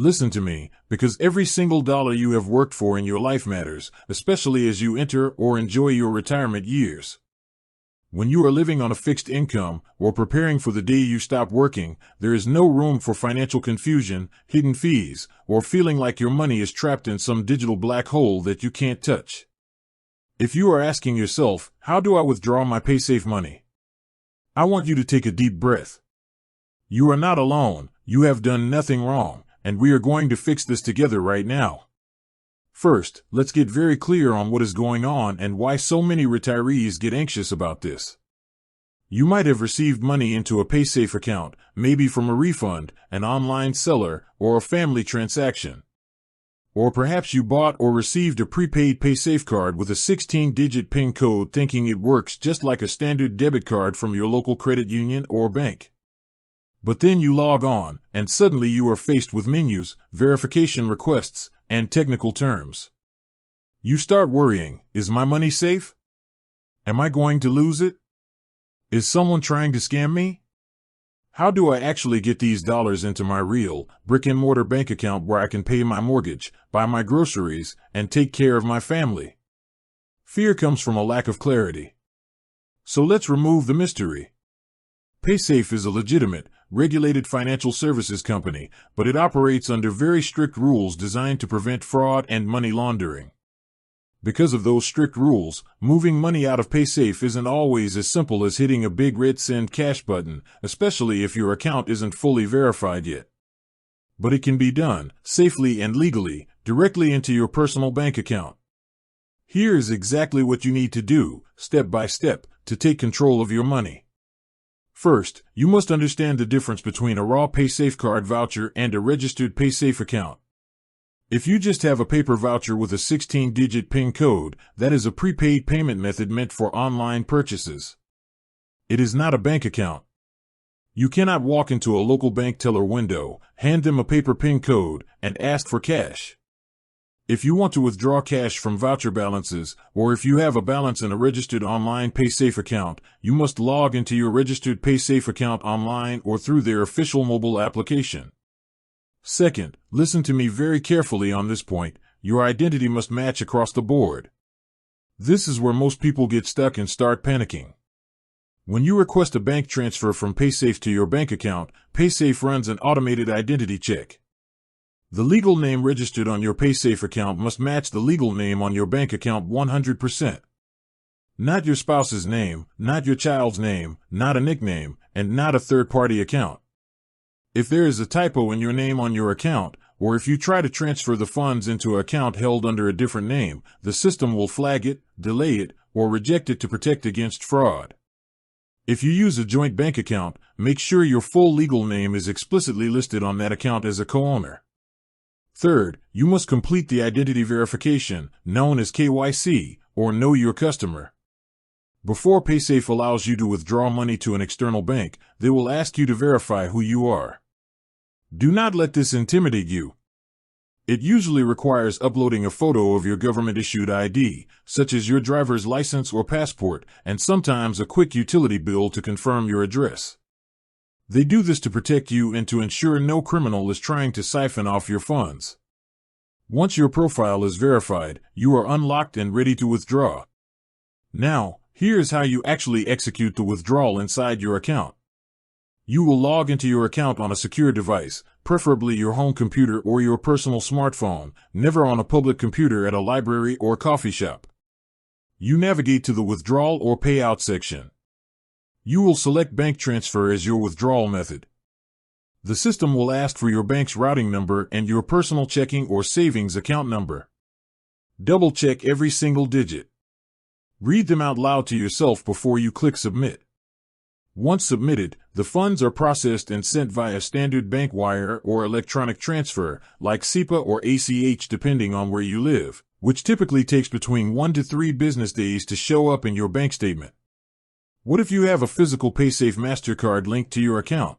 Listen to me, because every single dollar you have worked for in your life matters, especially as you enter or enjoy your retirement years. When you are living on a fixed income or preparing for the day you stop working, there is no room for financial confusion, hidden fees, or feeling like your money is trapped in some digital black hole that you can't touch. If you are asking yourself, how do I withdraw my Paysafe money? I want you to take a deep breath. You are not alone, you have done nothing wrong, and we are going to fix this together right now. First, let's get very clear on what is going on and why so many retirees get anxious about this. You might have received money into a Paysafe account, maybe from a refund, an online seller, or a family transaction. Or perhaps you bought or received a prepaid Paysafe card with a 16-digit PIN code thinking it works just like a standard debit card from your local credit union or bank. But then you log on, and suddenly you are faced with menus, verification requests, and technical terms. You start worrying, is my money safe? Am I going to lose it? Is someone trying to scam me? How do I actually get these dollars into my real, brick-and-mortar bank account where I can pay my mortgage, buy my groceries, and take care of my family? Fear comes from a lack of clarity. So let's remove the mystery. Paysafe is a legitimate, regulated financial services company, but it operates under very strict rules designed to prevent fraud and money laundering. Because of those strict rules, moving money out of Paysafe isn't always as simple as hitting a big red send cash button, especially if your account isn't fully verified yet. But it can be done, safely and legally, directly into your personal bank account. Here is exactly what you need to do, step by step, to take control of your money. First, you must understand the difference between a raw Paysafe card voucher and a registered Paysafe account. If you just have a paper voucher with a 16-digit PIN code, that is a prepaid payment method meant for online purchases. It is not a bank account. You cannot walk into a local bank teller window, hand them a paper PIN code, and ask for cash. If you want to withdraw cash from voucher balances, or if you have a balance in a registered online Paysafe account, you must log into your registered Paysafe account online or through their official mobile application. Second, listen to me very carefully on this point, your identity must match across the board. This is where most people get stuck and start panicking. When you request a bank transfer from Paysafe to your bank account, Paysafe runs an automated identity check. The legal name registered on your Paysafe account must match the legal name on your bank account 100%. Not your spouse's name, not your child's name, not a nickname, and not a third-party account. If there is a typo in your name on your account, or if you try to transfer the funds into an account held under a different name, the system will flag it, delay it, or reject it to protect against fraud. If you use a joint bank account, make sure your full legal name is explicitly listed on that account as a co-owner. Third, you must complete the identity verification, known as KYC, or Know Your Customer. Before Paysafe allows you to withdraw money to an external bank, they will ask you to verify who you are. Do not let this intimidate you. It usually requires uploading a photo of your government-issued ID, such as your driver's license or passport, and sometimes a quick utility bill to confirm your address. They do this to protect you and to ensure no criminal is trying to siphon off your funds. Once your profile is verified, you are unlocked and ready to withdraw. Now, here's how you actually execute the withdrawal inside your account. You will log into your account on a secure device, preferably your home computer or your personal smartphone, never on a public computer at a library or coffee shop. You navigate to the withdrawal or payout section. You will select bank transfer as your withdrawal method. The system will ask for your bank's routing number and your personal checking or savings account number. Double-check every single digit. Read them out loud to yourself before you click Submit. Once submitted, the funds are processed and sent via standard bank wire or electronic transfer, like SEPA or ACH depending on where you live, which typically takes between 1 to 3 business days to show up in your bank statement. What if you have a physical Paysafe MasterCard linked to your account?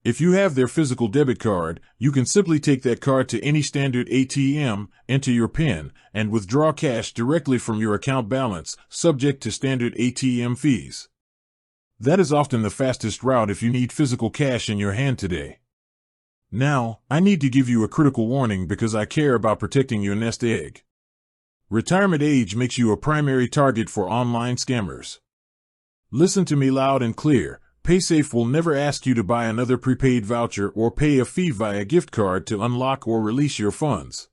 If you have their physical debit card, you can simply take that card to any standard ATM, enter your PIN, and withdraw cash directly from your account balance, subject to standard ATM fees. That is often the fastest route if you need physical cash in your hand today. Now, I need to give you a critical warning because I care about protecting your nest egg. Retirement age makes you a primary target for online scammers. Listen to me loud and clear. Paysafe will never ask you to buy another prepaid voucher or pay a fee via gift card to unlock or release your funds.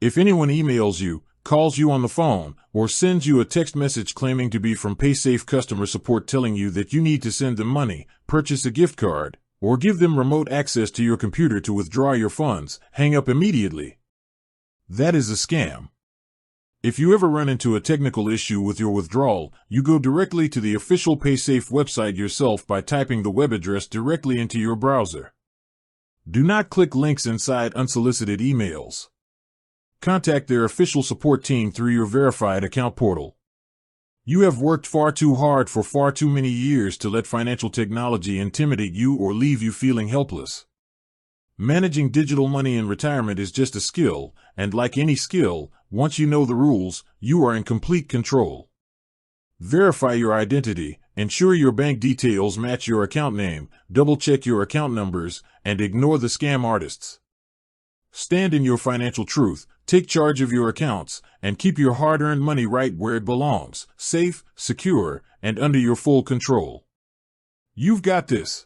If anyone emails you, calls you on the phone, or sends you a text message claiming to be from Paysafe customer support telling you that you need to send them money, purchase a gift card, or give them remote access to your computer to withdraw your funds, hang up immediately. That is a scam. If you ever run into a technical issue with your withdrawal, you go directly to the official Paysafe website yourself by typing the web address directly into your browser. Do not click links inside unsolicited emails. Contact their official support team through your verified account portal. You have worked far too hard for far too many years to let financial technology intimidate you or leave you feeling helpless. Managing digital money in retirement is just a skill, and like any skill, once you know the rules, you are in complete control. Verify your identity, ensure your bank details match your account name, double-check your account numbers, and ignore the scam artists. Stand in your financial truth, take charge of your accounts, and keep your hard-earned money right where it belongs, safe, secure, and under your full control. You've got this.